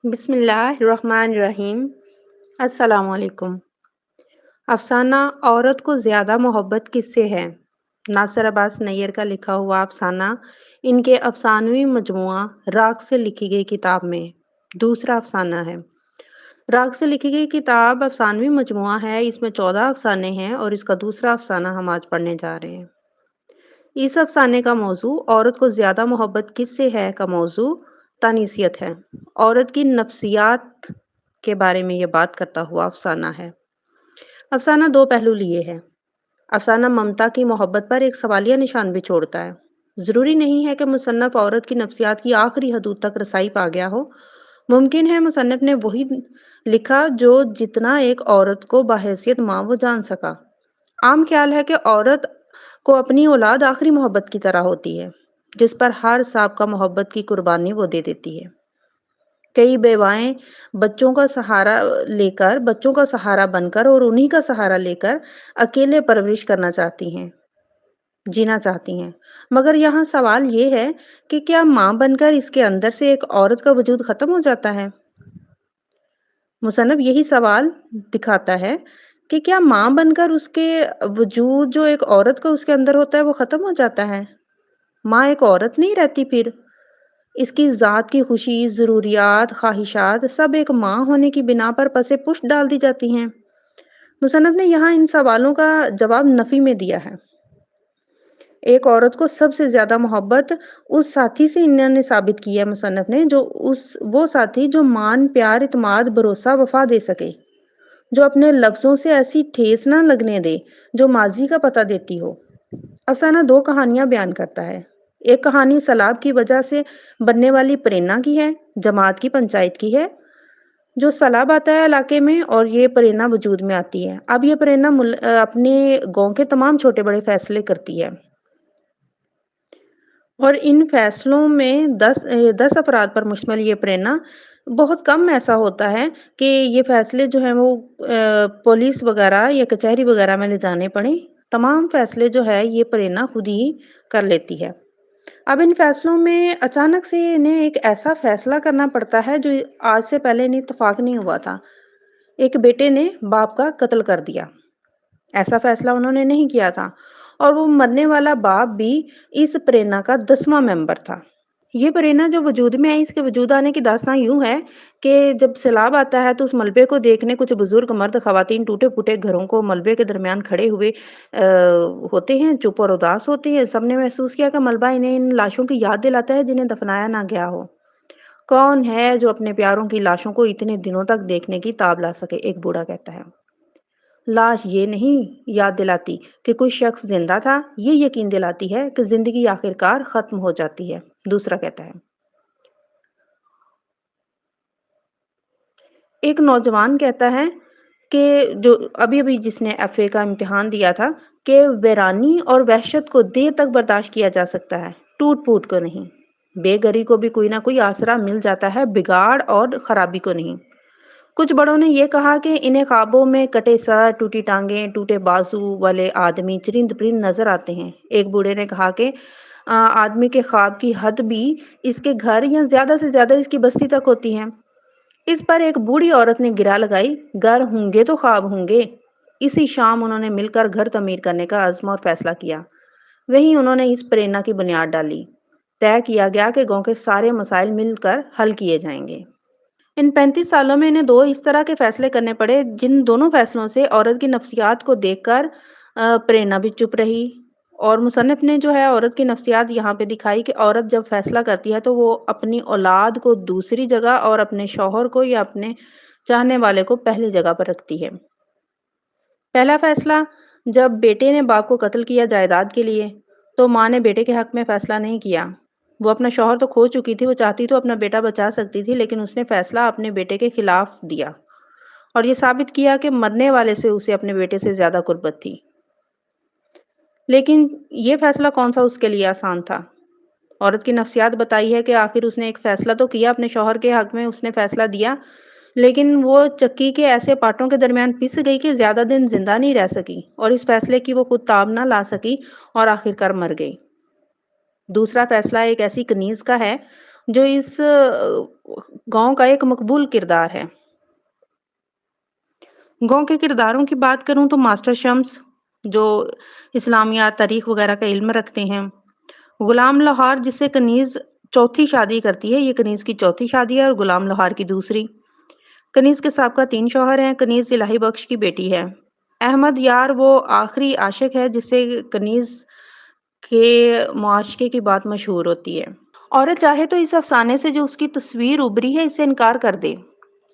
بسم اللہ الرحمن الرحیم۔ السلام علیکم۔ افسانہ عورت کو زیادہ محبت کس سے ہے؟ ناصر عباس نیر کا لکھا ہوا افسانہ ان کے افسانوی مجموعہ راگ سے لکھی گئی کتاب میں دوسرا افسانہ ہے۔ راگ سے لکھی گئی کتاب افسانوی مجموعہ ہے، اس میں 14 افسانے ہیں اور اس کا دوسرا افسانہ ہم آج پڑھنے جا رہے ہیں۔ اس افسانے کا موضوع عورت کو زیادہ محبت کس سے ہے کا موضوع تانیثیت ہے۔ عورت کی نفسیات کے بارے میں یہ بات کرتا ہوا افسانہ ہے۔ افسانہ دو پہلو لیے ہے۔ افسانہ ممتا کی محبت پر ایک سوالیہ نشان بھی چھوڑتا ہے۔ ضروری نہیں ہے کہ مصنف عورت کی نفسیات کی آخری حدود تک رسائی پا گیا ہو۔ ممکن ہے مصنف نے وہی لکھا جو جتنا ایک عورت کو بحیثیت ماں وہ جان سکا۔ عام خیال ہے کہ عورت کو اپنی اولاد آخری محبت کی طرح ہوتی ہے، جس پر ہر سابقہ محبت کی قربانی وہ دے دیتی ہے۔ کئی بیوائیں بچوں کا سہارا بن کر اور انہی کا سہارا لے کر اکیلے پرورش کرنا چاہتی ہیں، جینا چاہتی ہیں، مگر یہاں سوال یہ ہے کہ کیا ماں بن کر اس کے اندر سے ایک عورت کا وجود ختم ہو جاتا ہے؟ مصنف یہی سوال دکھاتا ہے کہ کیا ماں بن کر اس کے وجود جو ایک عورت کا اس کے اندر ہوتا ہے وہ ختم ہو جاتا ہے؟ ماں ایک عورت نہیں رہتی پھر؟ اس کی ذات کی خوشی، ضروریات، خواہشات سب ایک ماں ہونے کی بنا پر پسے پشت ڈال دی جاتی ہیں۔ مصنف نے یہاں ان سوالوں کا جواب نفی میں دیا ہے۔ ایک عورت کو سب سے زیادہ محبت اس ساتھی سے انہوں نے ثابت کی ہے مصنف نے وہ ساتھی جو مان، پیار، اعتماد، بھروسہ، وفا دے سکے، جو اپنے لفظوں سے ایسی ٹھیس نہ لگنے دے جو ماضی کا پتہ دیتی ہو۔ افسانہ دو کہانیاں بیان کرتا ہے۔ ایک کہانی سیلاب کی وجہ سے بننے والی پرینا کی ہے، جماعت کی پنچایت کی ہے۔ جو سیلاب آتا ہے علاقے میں اور یہ پرینا وجود میں آتی ہے۔ اب یہ پرینا اپنے گاؤں کے تمام چھوٹے بڑے فیصلے کرتی ہے اور ان فیصلوں میں 10 افراد پر مشتمل یہ پرینا بہت کم ایسا ہوتا ہے کہ یہ فیصلے جو ہیں وہ پولیس وغیرہ یا کچہری وغیرہ میں لے جانے پڑیں۔ تمام فیصلے جو ہے یہ پرینا خود ہی کر لیتی ہے۔ اب ان فیصلوں میں اچانک سے انہیں ایک ایسا فیصلہ کرنا پڑتا ہے جو آج سے پہلے انہیں اتفاق نہیں ہوا تھا۔ ایک بیٹے نے باپ کا قتل کر دیا۔ ایسا فیصلہ انہوں نے نہیں کیا تھا اور وہ مرنے والا باپ بھی اس پرینا کا 10واں ممبر تھا۔ یہ پرینا جو وجود میں ہے، اس کے وجود آنے کی داستان یوں ہے کہ جب سیلاب آتا ہے تو اس ملبے کو دیکھنے کچھ بزرگ مرد خواتین ٹوٹے پھوٹے گھروں کو ملبے کے درمیان کھڑے ہوئے ہوتے ہیں، چپ اور اداس ہوتے ہیں۔ سب نے محسوس کیا کہ ملبہ انہیں ان لاشوں کی یاد دلاتا ہے جنہیں دفنایا نہ گیا ہو۔ کون ہے جو اپنے پیاروں کی لاشوں کو اتنے دنوں تک دیکھنے کی تاب لا سکے؟ ایک بوڑھا کہتا ہے۔ لاش یہ نہیں یاد دلاتی کہ کوئی شخص زندہ تھا، یہ یقین دلاتی ہے کہ زندگی آخرکار ختم ہو جاتی ہے، دوسرا کہتا ہے۔ ایک نوجوان کہتا ہے کہ جو ابھی جس نے ایف اے کا امتحان دیا تھا کہ ویرانی اور وحشت کو دیر تک برداشت کیا جا سکتا ہے، ٹوٹ پھوٹ کو نہیں۔ بے گھری کو بھی کوئی نہ کوئی آسرا مل جاتا ہے، بگاڑ اور خرابی کو نہیں۔ کچھ بڑوں نے یہ کہا کہ انہیں خوابوں میں کٹے سر، ٹوٹی ٹانگیں، ٹوٹے بازو والے آدمی چرند پرند نظر آتے ہیں۔ ایک بوڑھے نے کہا کہ آدمی کے خواب کی حد بھی اس کے گھر یا زیادہ سے زیادہ اس کی بستی تک ہوتی ہے۔ اس پر ایک بوڑھی عورت نے گرا لگائی، گھر ہوں گے تو خواب ہوں گے۔ اسی شام انہوں نے مل کر گھر تعمیر کرنے کا عزم اور فیصلہ کیا۔ وہیں انہوں نے اس پریرنا کی بنیاد ڈالی۔ طے کیا گیا کہ گاؤں کے سارے مسائل مل کر حل کیے جائیں گے۔ ان 35 سالوں میں انہیں 2 اس طرح کے فیصلے کرنے پڑے جن دونوں فیصلوں سے عورت کی نفسیات کو دیکھ کر پریرنا بھی چپ رہی۔ اور مصنف نے جو ہے عورت کی نفسیات یہاں پہ دکھائی کہ عورت جب فیصلہ کرتی ہے تو وہ اپنی اولاد کو دوسری جگہ اور اپنے شوہر کو یا اپنے چاہنے والے کو پہلی جگہ پر رکھتی ہے۔ پہلا فیصلہ، جب بیٹے نے باپ کو قتل کیا جائیداد کے لیے، تو ماں نے بیٹے کے حق میں فیصلہ نہیں کیا۔ وہ اپنا شوہر تو کھو چکی تھی، وہ چاہتی تو اپنا بیٹا بچا سکتی تھی، لیکن اس نے فیصلہ اپنے بیٹے کے خلاف دیا اور یہ ثابت کیا کہ مرنے والے سے اسے اپنے بیٹے سے زیادہ قربت تھی۔ لیکن یہ فیصلہ کون سا اس کے لیے آسان تھا؟ عورت کی نفسیات بتائی ہے کہ آخر اس نے ایک فیصلہ تو کیا، اپنے شوہر کے حق میں اس نے فیصلہ دیا، لیکن وہ چکی کے ایسے پارٹوں کے درمیان پس گئی کہ زیادہ دن زندہ نہیں رہ سکی اور اس فیصلے کی وہ خود تاب نہ لا سکی اور آخرکار مر گئی۔ دوسرا فیصلہ ایک ایسی کنیز کا ہے جو اس गाँव का एक मकबूल किरदार है। गाँव के किरदारों की बात करूँ तो मास्टर शम्स, जो इस्लामियात, तारीख वगैरह का इल्म रखते हैं। गुलाम लोहार जिससे कनीज़ चौथी शादी करती है, ये कनीज़ की चौथी शादी है और गुलाम लोहार की दूसरी। कनीज़ के साबका 3 शौहर हैं, कनीज़ इलाही बख्श की बेटी है। अहमद यार वो आखिरी आशिक है जिससे कनीज़ के मुआशक़े की बात मशहूर होती है। औरत चाहे तो इस अफ़साने से जो उसकी तस्वीर उभरी है, इससे इनकार कर दे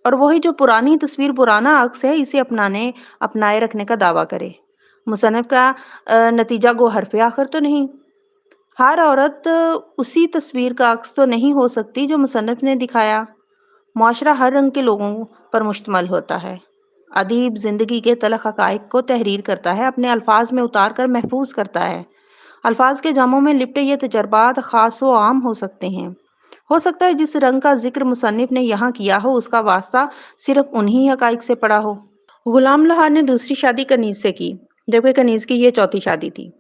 और वही जो पुरानी तस्वीर, पुराना अक्स है, इसे अपनाए रखने का दावा करे। मुसन्निफ़ का नतीजा गो हर्फ़े आखिर तो नहीं। हर औरत उसी तस्वीर का अक्स तो नहीं हो सकती जो मुसन्निफ़ ने दिखाया। मुआशरा हर रंग के लोगों पर मुश्तमल होता है। अदीब ज़िंदगी के तल्ख़ हक़ाइक़ को तहरीर करता है, अपने अल्फ़ाज़ में उतार कर महफ़ूज़ करता है। अल्फ़ाज़ के जामों में लिपटे ये तजर्बात ख़ास व आम हो सकते हैं। हो सकता है जिस रंग का ज़िक्र मुसन्निफ़ ने यहाँ किया हो, उसका वास्ता सिर्फ़ उन्हीं हक़ाइक़ से पड़ा हो। गुलाम लोहार ने दूसरी शादी कनीज़ से की, जबकि कनीज़ की ये चौथी शादी थी।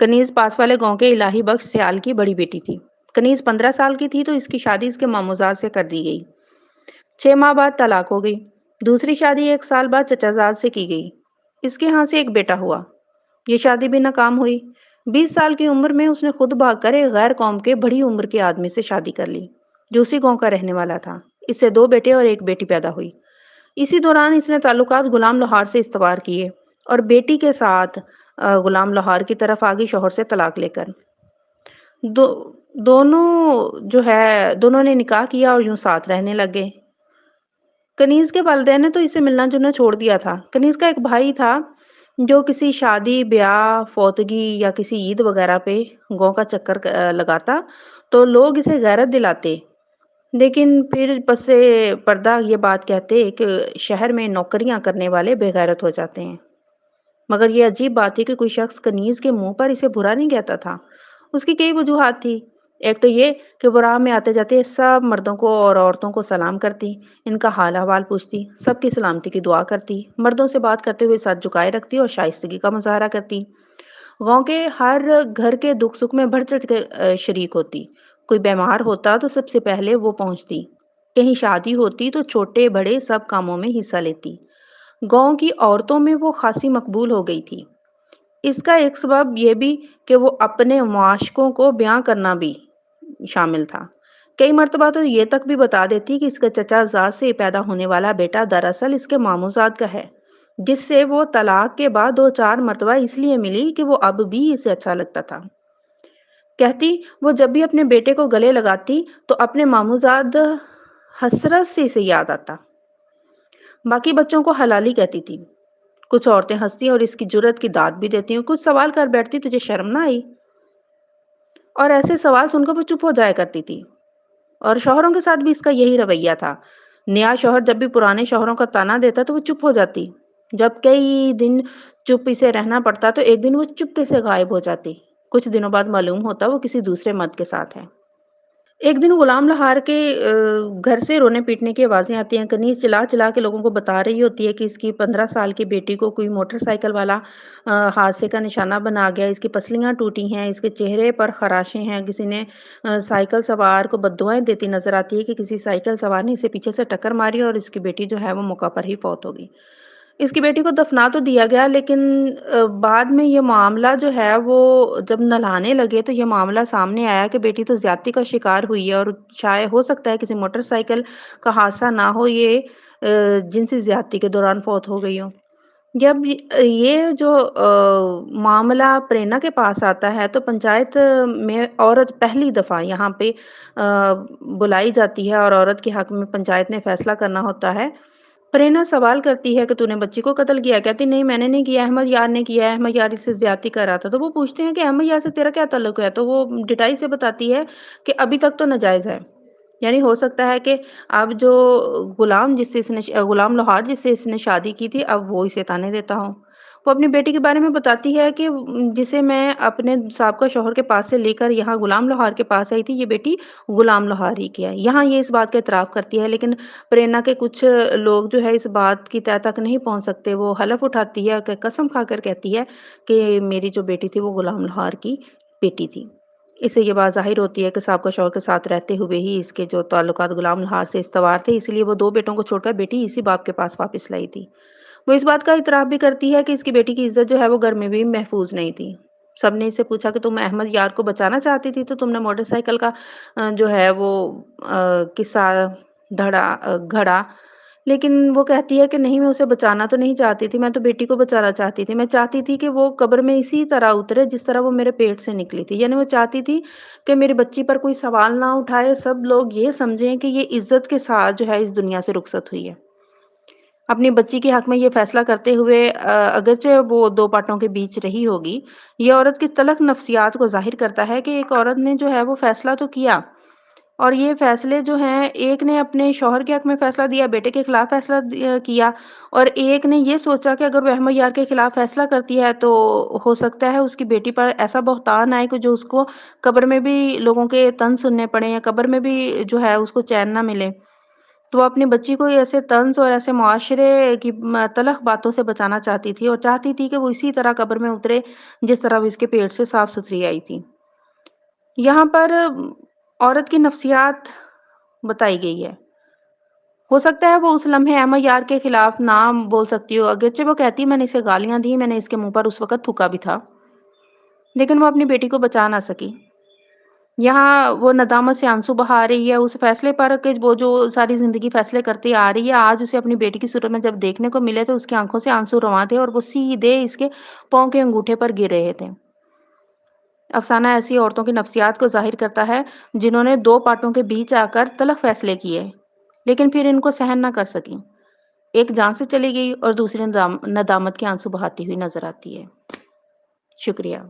कनीज़ पास वाले गाँव के इलाही बख्श सयाल की बड़ी बेटी थी। कनीज़ 15 साल की थी तो इसकी शादी इसके मामूज़ाद से कर दी गई। 6 माह बाद तलाक हो गई। दूसरी शादी 1 साल बाद चचाज़ाद से की गई। इसके यहाँ से एक बेटा हुआ। ये शादी भी नाकाम हुई। 20 साल की उम्र में उसने खुद भागकर एक गैर कौम के बड़ी उम्र के आदमी से शादी कर ली, जो उसी गाँव का रहने वाला था। इससे 2 बेटे और 1 बेटी पैदा हुई। इसी दौरान इसने ताल्लुकात गुलाम लोहार से इस्तवार किए और बेटी के साथ गुलाम लोहार की तरफ आ गई शौहर से तलाक लेकर। दो दोनों ने निकाह किया और यूँ साथ रहने लग गए। कनीज़ के वालिदैन ने तो इसे मिलना-जुलना छोड़ दिया था। कनीज़ का एक भाई था, जो किसी शादी, ब्याह, फौतगी या किसी ईद वगैरह पे गाँव का चक्कर लगाता, तो लोग इसे गैरत दिलाते। लेकिन फिर पसे पर्दा ये बात कहते कि शहर में नौकरियाँ करने वाले बेगैरत हो जाते हैं। मगर ये अजीब बात थी कि कोई शख्स कनीज़ के मुँह पर इसे बुरा नहीं कहता था। उसकी कई वजूहात थी। एक तो ये कि वो राह में आते-जाते सब मर्दों को और औरतों को सलाम करती, इनका हाल-अहवाल पूछती, सबकी सलामती की दुआ करती, मर्दों से बात करते हुए सर झुकाए रखती और शाइस्तगी का मुज़ाहरा करती। गाँव के हर घर के दुख-सुख में बढ़-चढ़ के शरीक होती। कोई बीमार होता तो सबसे पहले वो पहुँचती। कहीं शादी होती तो छोटे-बड़े सब कामों में हिस्सा लेती। गाँव की औरतों में वो ख़ासी मकबूल हो गई थी। इसका एक सबब ये भी कि वो अपने मुआशकों को बयाँ करना भी शामिल था। कई मर्तबा तो ये तक भी बता देती कि इसके चचाज़ाद से पैदा होने वाला बेटा दरअसल इसके मामूज़ाद का है, जिससे वो तलाक के बाद 2-4 मर्तबा इसलिए मिली कि वो अब भी इसे अच्छा लगता था। कहती वो जब भी अपने बेटे को गले लगाती तो अपने मामूज़ाद हसरत से इसे याद आता। बाकी बच्चों को हलाली कहती थी। कुछ औरतें हँसती और इसकी जुर्रत की दाद भी देती हैं, कुछ सवाल कर बैठती तुझे शर्म ना आई? और ऐसे सवाल सुनकर वो चुप हो जाया करती थी। और शौहरों के साथ भी इसका यही रवैया था। नया शौहर जब भी पुराने शौहरों का ताना देता तो वो चुप हो जाती। जब कई दिन चुप इसे रहना पड़ता तो एक दिन वो चुपके से गायब हो जाती। कुछ दिनों बाद मालूम होता वो किसी दूसरे मर्द के साथ है। एक दिन गुलाम लोहार के घर से रोने-पीटने की आवाज़ें आती हैं। कनीज़ चिल्ला-चिल्ला के लोगों को बता रही होती है कि इसकी 15 साल की बेटी को कोई मोटरसाइकिल वाला हादसे का निशाना बना गया, इसकी पसलियाँ टूटी हैं, इसके चेहरे पर ख़राशें हैं। किसी ने साइकिल सवार को बद्दुआएँ देती नज़र आती है कि किसी साइकिल सवार ने इसे पीछे से टक्कर मारी और इसकी बेटी जो है वो मौका पर ही फ़ौत हो गई। इसकी बेटी को दफ़ना तो दिया गया लेकिन बाद में ये मामला जो है वो जब नल्हाने लगे तो ये मामला सामने आया कि बेटी तो ज़्यादती का शिकार हुई है और शायद हो सकता है किसी मोटरसाइकिल का हादसा ना हो ये जिनसी ज़्यादती के दौरान फ़ौत हो गई हो। जब ये जो मामला प्रेरणा के पास आता है तो पंचायत में औरत पहली दफ़ा यहाँ पे बुलाई जाती है और औरत के हक़ में पंचायत ने फ़ैसला करना होता है। प्रेरणा सवाल करती है कि तूने बच्ची को कत्ल किया? कहती नहीं मैंने नहीं किया, अहमद यार ने किया है, अहमद यार इससे ज़्यादती कर रहा था। तो वो पूछते हैं कि अहमद यार से तेरा क्या ताल्लुक है? तो वो डिटाई से बताती है कि अभी तक तो नाजायज़ है। यानी हो सकता है कि अब जो गुलाम लोहार जिससे इसने शादी की थी, अब वो इसे ताने देता हो। वो अपनी बेटी के बारे में बताती है कि जिसे मैं अपने साबका शौहर के पास से लेकर यहाँ गुलाम लोहार के पास आई थी, ये बेटी गुलाम लोहार ही की है। यहाँ ये इस बात का इतराफ़ करती है, लेकिन प्रेरणा के कुछ लोग जो है इस बात की तह तक नहीं पहुँच सकते। वो हलफ़ उठाती है, क कसम खाकर कहती है कि मेरी जो बेटी थी वो गुलाम लोहार की बेटी थी। इससे ये बात ज़ाहिर होती है कि साबका शौहर के साथ रहते हुए ही इसके जो ताल्लुकात गुलाम नहार से इस्तवार थे, इसलिए वो 2 बेटों को छोड़कर बेटी इसी बाप के पास वापस लाई थी। वो इस बात का इतराफ़ भी करती है कि इसकी बेटी की इज़्ज़त जो है वो घर में भी महफ़ूज़ नहीं थी। सबने इससे पूछा कि तुम अहमद यार को बचाना चाहती थी तो तुमने मोटरसाइकिल का जो है वो किस्सा घड़ा। लेकिन वो कहती है कि नहीं, मैं उसे बचाना तो नहीं चाहती थी, मैं तो बेटी को बचाना चाहती थी। मैं चाहती थी कि वो कब्र में इसी तरह उतरे जिस तरह वो मेरे पेट से निकली थी। यानी वो चाहती थी कि मेरी बच्ची पर कोई सवाल ना उठाए, सब लोग ये समझें कि ये इज़्ज़त के साथ जो है इस दुनिया से रुखसत हुई है। अपनी बच्ची के हक़ में ये फ़ैसला करते हुए अगरचे वो 2 पाटों के बीच रही होगी, ये औरत की तल्ख़ नफ़्सियात को ज़ाहिर करता है कि एक औरत ने जो है वो फ़ैसला तो किया और ये फ़ैसले जो हैं, एक ने अपने शौहर के हक़ में फ़ैसला दिया, बेटे के खिलाफ़ फ़ैसला किया और एक ने ये सोचा कि अगर वो अहमद यार के खिलाफ़ फ़ैसला करती है, तो हो सकता है उसकी बेटी पर ऐसा बहतान आए कि जो उसको कब्र में भी लोगों के तंज़ सुनने पड़ें या कब्र में भी जो है उसको चैन ना मिले। तो वो अपनी बच्ची को ऐसे तंज़ और ऐसे मुआशरे की तलख़ बातों से बचाना चाहती थी और चाहती थी कि वो इसी तरह कब्र में उतरे, जिस तरह वो इसके पेट से साफ़-सुथरी आई थी। यहाँ पर औरत की नफ़्सियात बताई गई है। हो सकता है वो उस लम्हे अहमद यार के खिलाफ ना बोल सकती हो, अगरचे वो कहती मैंने इसे गालियाँ दी, मैंने इसके मुँह पर उस वक़्त थूका भी था, लेकिन वो अपनी बेटी को बचा ना सकी। यहाँ वो नदामत से आंसू बहा रही है उस फ़ैसले पर कि वो जो सारी ज़िंदगी फ़ैसले करती आ रही है, आज उसे अपनी बेटी की सूरत में जब देखने को मिले तो उसकी आँखों से आंसू रवां थे और वो सीधे इसके पाँव के अंगूठे पर गिर रहे थे। अफ़साना ऐसी औरतों की नफ़्सियात को ज़ाहिर करता है, जिन्होंने 2 पाटों के बीच आकर तल्ख़ फ़ैसले किए, लेकिन फिर इनको सहन ना कर सकीं। एक जान से चली गई और दूसरी नदामत के आंसू बहाती हुई नज़र आती है। शुक्रिया।